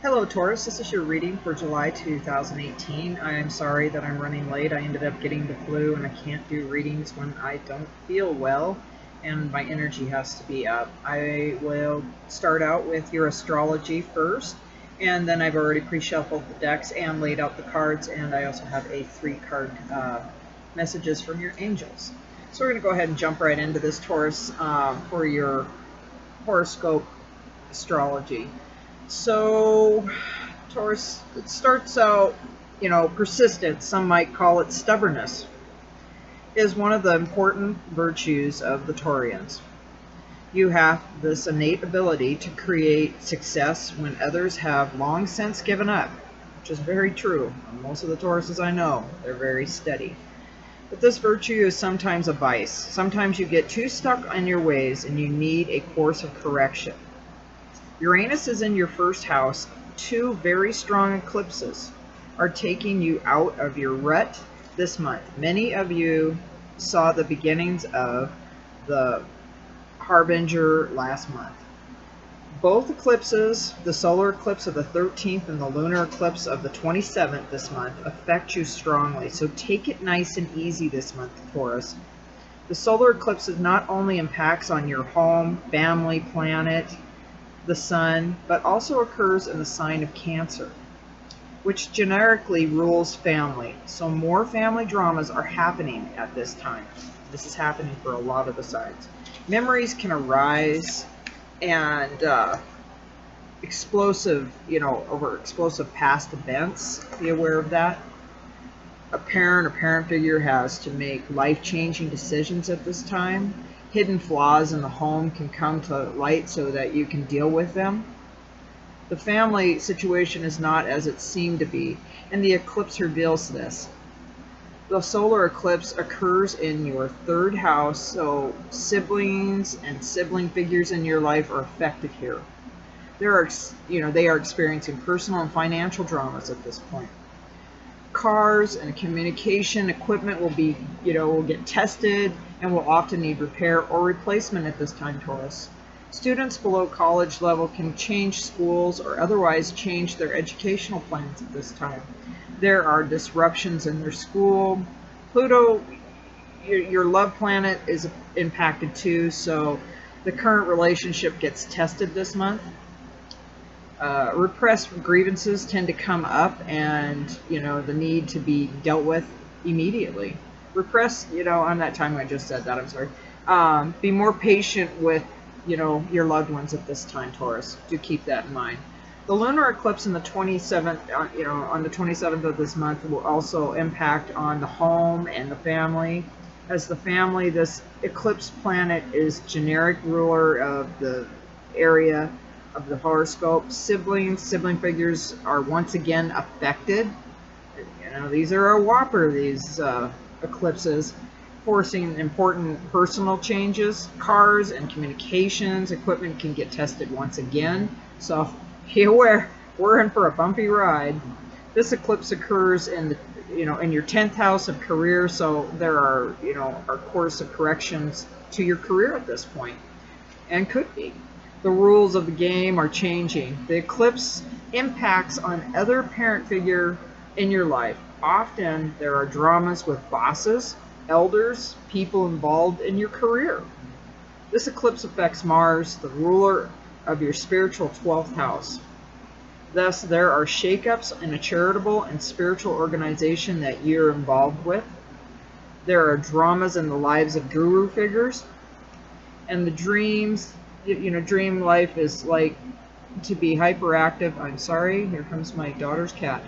Hello Taurus, this is your reading for July 2018. I am sorry that I'm running late. I ended up getting the flu and I can't do readings when I don't feel well and my energy has to be up. I will start out with your astrology first, and then I've already pre-shuffled the decks and laid out the cards, and I also have a 3-card messages from your angels. So we're going to go ahead and jump right into this, Taurus, for your horoscope astrology. So, Taurus, it starts out, persistence, some might call it stubbornness, is one of the important virtues of the Taurians. You have this innate ability to create success when others have long since given up, which is very true. Most of the Tauruses I know, they're very steady. But this virtue is sometimes a vice. Sometimes you get too stuck in your ways and you need a course of correction. Uranus is in your first house. 2 very strong eclipses are taking you out of your rut this month. Many of you saw the beginnings of the Harbinger last month. Both eclipses, the solar eclipse of the 13th and the lunar eclipse of the 27th this month, affect you strongly. So take it nice and easy this month, Taurus. The solar eclipse not only impacts on your home, family, planet, the sun, but also occurs in the sign of Cancer, which generically rules family. So more family dramas are happening at this time. This is happening for a lot of the signs. Memories can arise and over explosive past events. Be aware of that. A parent or parent figure has to make life-changing decisions at this time. Hidden flaws in the home can come to light so that you can deal with them. The family situation is not as it seemed to be, and the eclipse reveals this. The solar eclipse occurs in your 3rd house, so siblings and sibling figures in your life are affected here. They are experiencing personal and financial dramas at this point. Cars and communication equipment will get tested and will often need repair or replacement at this time, Taurus. Students below college level can change schools or otherwise change their educational plans at this time. There are disruptions in their school. Pluto, your love planet, is impacted too, so the current relationship gets tested this month. Repressed grievances tend to come up, and the need to be dealt with immediately. Repressed, on that time I just said that, I'm sorry. Be more patient with your loved ones at this time, Taurus. Do keep that in mind. The lunar eclipse in the 27th, on the 27th of this month, will also impact on the home and the family. As the family, this eclipse planet is generic ruler of the area of the horoscope. Sibling figures are once again affected. These are a whopper, these eclipses, forcing important personal changes. Cars and communications equipment can get tested once again, so be aware, we're in for a bumpy ride. This eclipse occurs in in your 10th house of career, so there are a course of corrections to your career at this point, and could be. The rules of the game are changing. The eclipse impacts on other parent figure in your life. Often there are dramas with bosses, elders, people involved in your career. This eclipse affects Mars, the ruler of your spiritual 12th house. Thus, there are shakeups in a charitable and spiritual organization that you're involved with. There are dramas in the lives of guru figures, and the dreams. Dream life is like to be hyperactive. I'm sorry, here comes my daughter's cat.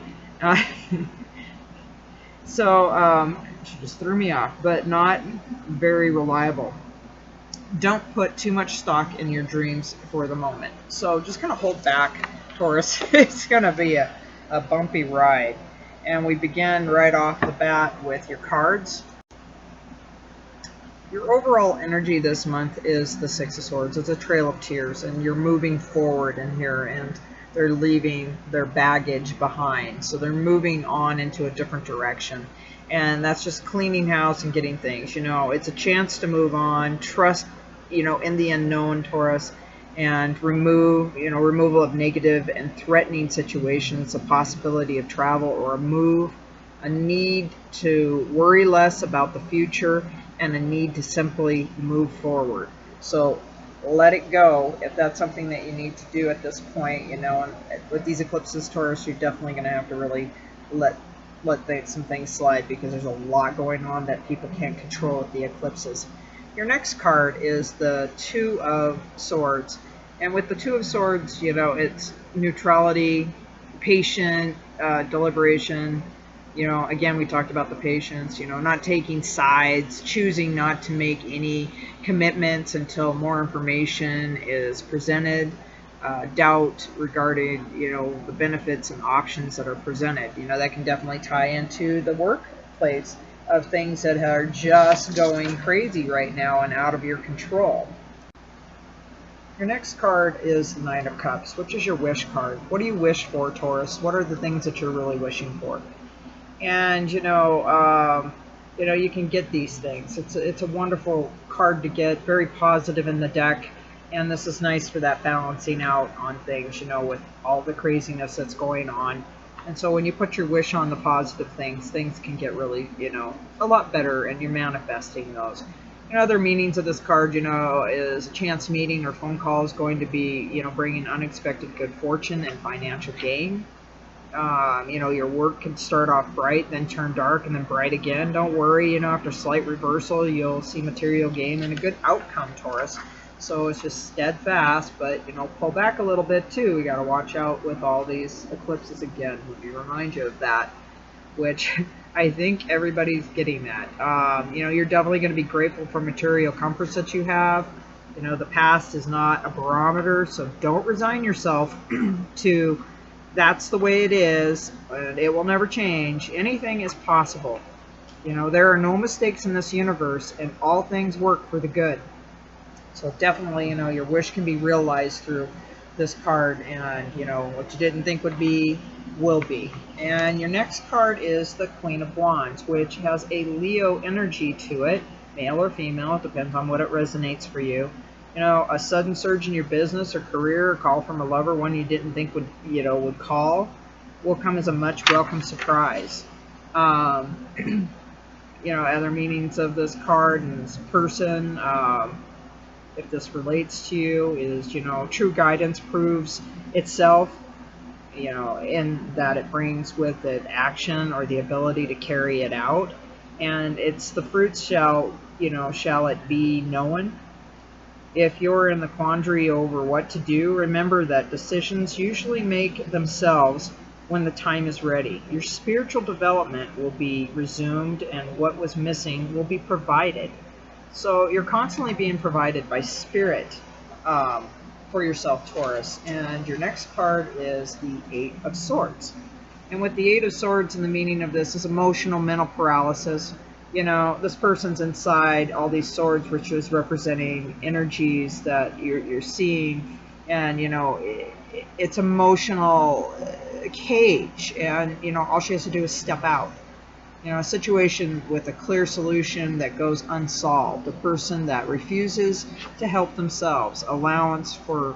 She just threw me off, but not very reliable. Don't put too much stock in your dreams for the moment. So just kind of hold back, Taurus. It's going to be a bumpy ride. And we begin right off the bat with your cards. Your overall energy this month is the 6 of Swords. It's a trail of tears, and you're moving forward in here, and they're leaving their baggage behind. So they're moving on into a different direction. And that's just cleaning house and getting things. It's a chance to move on. Trust, in the unknown, Taurus. and removal of negative and threatening situations, a possibility of travel or a move, a need to worry less about the future, and a need to simply move forward. So let it go if that's something that you need to do at this point. And with these eclipses, Taurus, you're definitely going to have to really let some things slide, because there's a lot going on that people can't control with the eclipses. Your next card is the Two of Swords. And with the Two of Swords, it's neutrality, patient, deliberation. Again, we talked about the patience, not taking sides, choosing not to make any commitments until more information is presented, doubt regarding, the benefits and options that are presented. That can definitely tie into the workplace of things that are just going crazy right now and out of your control. Your next card is the Knight of Cups, which is your wish card. What do you wish for, Taurus? What are the things that you're really wishing for? And you can get these things. It's a wonderful card to get, very positive in the deck, and this is nice for that balancing out on things, with all the craziness that's going on. And so when you put your wish on the positive things can get really, a lot better, and you're manifesting those. Other meanings of this card, is a chance meeting or phone call is going to be, bringing unexpected good fortune and financial gain. Your work can start off bright, then turn dark, and then bright again. Don't worry, after slight reversal, you'll see material gain and a good outcome, Taurus. So it's just steadfast, but, pull back a little bit too. We got to watch out with all these eclipses again. Let me remind you of that, which I think everybody's getting that. You're definitely going to be grateful for material comforts that you have. The past is not a barometer, so don't resign yourself to that's the way it is, and it will never change. Anything is possible. There are no mistakes in this universe, and all things work for the good. So definitely, your wish can be realized through this card, and, what you didn't think would be, will be. And your next card is the Queen of Wands, which has a Leo energy to it, male or female, it depends on what it resonates for you. A sudden surge in your business or career, or call from a lover, one you didn't think would call, will come as a much welcome surprise. Other meanings of this card and this person, if this relates to you, is, true guidance proves itself, in that it brings with it action or the ability to carry it out. And it's the fruits shall it be known. If you're in the quandary over what to do, remember that decisions usually make themselves when the time is ready. Your spiritual development will be resumed, and what was missing will be provided. So you're constantly being provided by spirit for yourself, Taurus. And your next card is the Eight of Swords. And with the Eight of Swords, and the meaning of this is emotional mental paralysis. This person's inside all these swords, which is representing energies that you're seeing, and it's emotional cage, and all she has to do is step out. A situation with a clear solution that goes unsolved, a person that refuses to help themselves, allowance for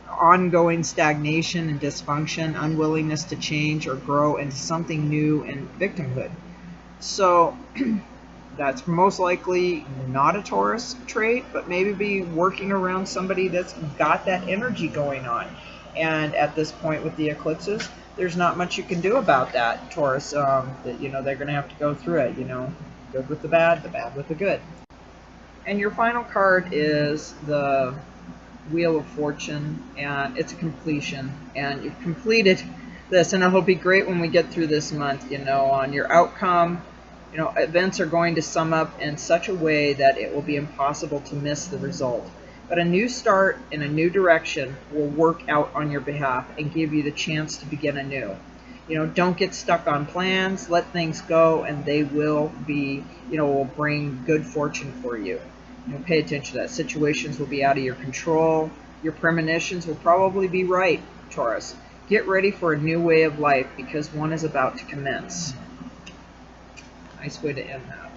ongoing stagnation and dysfunction, unwillingness to change or grow into something new, and victimhood. So that's most likely not a Taurus trait, but maybe be working around somebody that's got that energy going on. And at this point with the eclipses, there's not much you can do about that, Taurus. They're going to have to go through it. Good with the bad with the good. And your final card is the Wheel of Fortune, and it's a completion. And you've completed this, and it'll be great when we get through this month, on your outcome. Events are going to sum up in such a way that it will be impossible to miss the result. But a new start in a new direction will work out on your behalf and give you the chance to begin anew. Don't get stuck on plans, let things go, and they will be, will bring good fortune for you. Pay attention to that. Situations will be out of your control. Your premonitions will probably be right, Taurus. Get ready for a new way of life, because one is about to commence. Nice way to end that.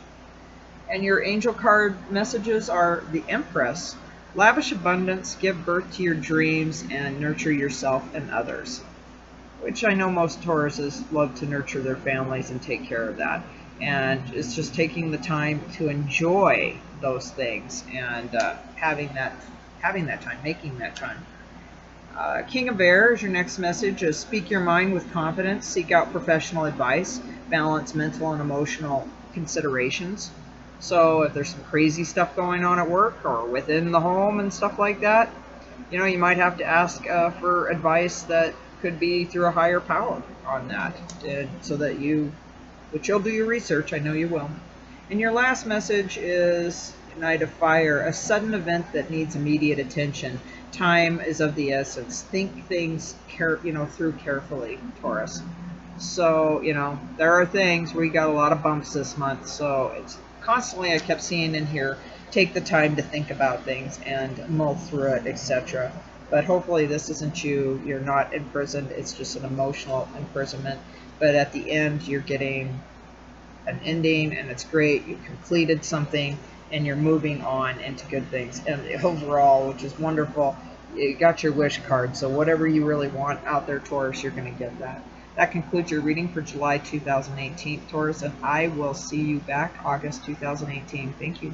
And your angel card messages are the Empress, Lavish abundance, give birth to your dreams, and nurture yourself and others. Which I know most Tauruses love to nurture their families and take care of that. And it's just taking the time to enjoy those things and having that time, making that time. King of Air is your next message. Is speak your mind with confidence, seek out professional advice, balance mental and emotional considerations. So if there's some crazy stuff going on at work or within the home and stuff like that, you know, you might have to ask for advice that could be through a higher power on that, so that but you'll do your research, I know you will. And your last message is Knight of Fire, a sudden event that needs immediate attention. Time is of the essence. Think things through carefully, Taurus. So, there are things where you got a lot of bumps this month, so it's constantly, I kept seeing in here, take the time to think about things and mull through it, etc. But hopefully this isn't you. You're not imprisoned. It's just an emotional imprisonment. But at the end, you're getting an ending, and it's great. You completed something, and you're moving on into good things. And overall, which is wonderful, you got your wish card. So whatever you really want out there, Taurus, you're going to get that. That concludes your reading for July 2018, Taurus, and I will see you back August 2018. Thank you.